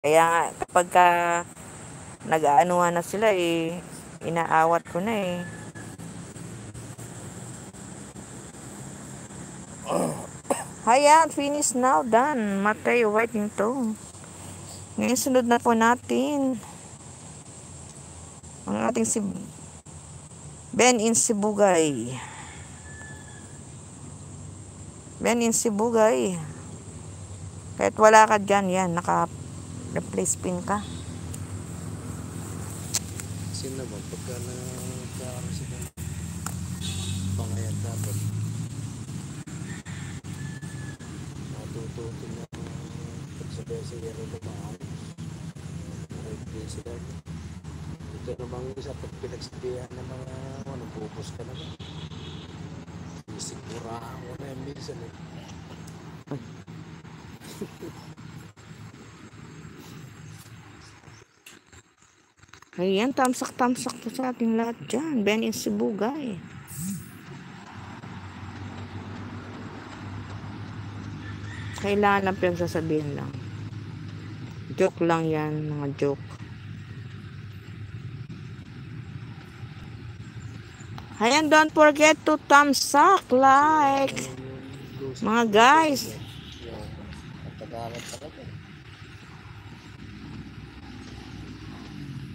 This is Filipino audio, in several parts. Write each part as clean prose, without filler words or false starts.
Kaya nga, kapag ka nag-aanuhan na sila inaawat ko na Ayan, finish now, done. Matay, waiting to. Ngayon, sunod na po natin ang ating si Ben in Sibugay. Ben in Sibugay. Kahit wala ka dyan, yan, naka-replace pin ka. Sino naman, pagka nagkaano sila pangayan dapat matututo na pagsabihan sa yero na maayos. Replace sila. Ito namang isa pag pinagsabihan ng mga bubos ka naman. Isigurahan ko na yung minsan Ayan, tamsak-tamsak po sa ating lahat dyan. Ben in Sibugay. Kailangan lang pinagsasabihin lang. Joke lang yan, mga joke. Ayan, don't forget to thumbs up, like. Mga guys.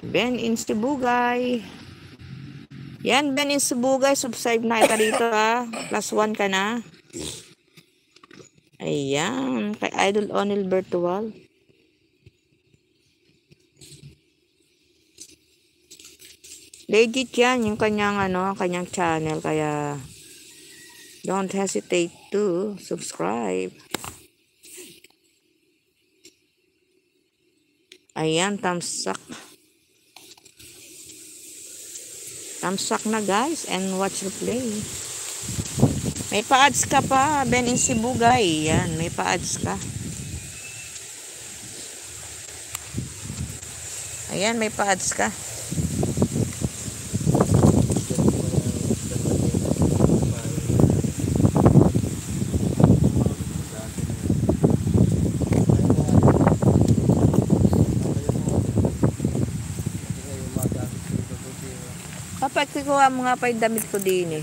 Ben in Sibugay. Yan, Ben in Sibugay. Subscribe na kita dito ha. +1 ka na. Ayan. Kay Idol Onil Virtual. Legit yan. Yung kanyang channel. Kaya don't hesitate to subscribe. Ayan, thumbs up. Thumbs up na guys and watch the play. May pa-ads ka pa, Ben in Sibugay. Yan, may pa-ads ka. Ayan, may pa-ads ka. Kapag kukuha mo nga pa yung damit ko din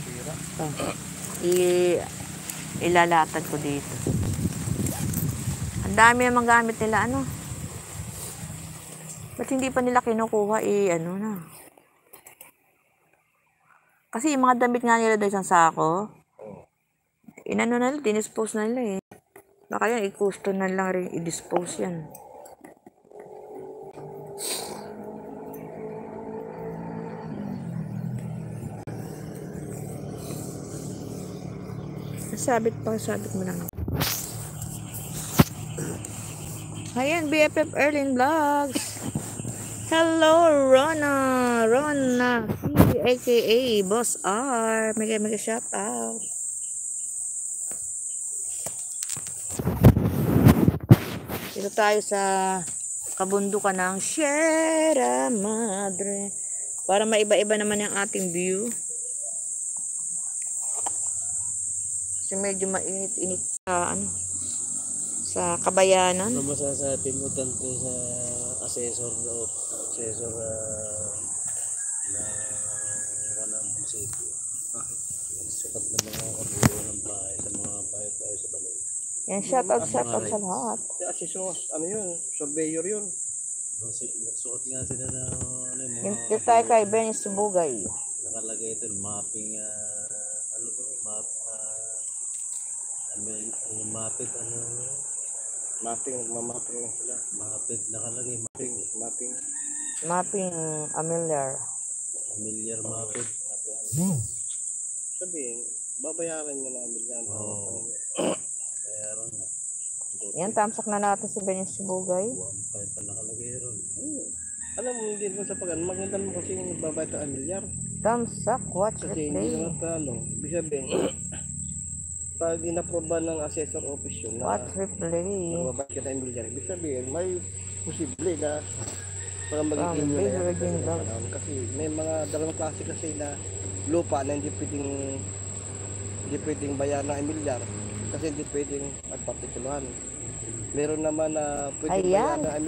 ilalatan ko dito. Ang dami ang gamit nila, Ba't hindi pa nila kinukuha, na. Kasi yung mga damit nga nila doon sa sako, na nila, dinispose na nila Baka yan, i-custom na lang rin, i-dispose yan. Sabit mo lang. Ayan, BFF Erlyn Vlogs. Hello, Rona, aka Boss R. Mega shout out. Dito tayo sa kabundukan ng Sierra Madre. Para maiba-iba naman yung ating view. Kasi medyo mainit-init sa Kabayanan. Ano masasabi mo tanto sa assessor na wala munisipyo? Nagsukat na mga kabuo ng bahay sa mga bahay sa balon. Yan, shout out sa lahat. Si assessor, surveyor yun. Nagsukat nga sila na Dito tayo kay Ben Sibugay. Nakalagay ito, mapping, Nagmamapping lang sila. Mapping nakalagay, Mapping Amilyar. Mapping. Sabihin, babayaran nyo na Amilyar. Bayaran nga. Yan, tamsak na natin si Ben Sibugay. 1.5 pa nakalagay ron. Alam mo, hindi naman sa pagano, maganda mo kasi yung nagbabayad ng Amilyar. Tamsak, watch the Kasi play. hindi naman ibig sabihin, pag inaproba ng assessor office yun, Watch the play. nagbabayad ka ng Amilyar, ibig sabihin, may posible na parang magiging mo na yan. Kasi may mga dalawang klase kasi na lupa na hindi pwedeng bayaran ng Amilyar kasi hindi pwedeng at partikulan. Meron naman na pwedeng bayaran ng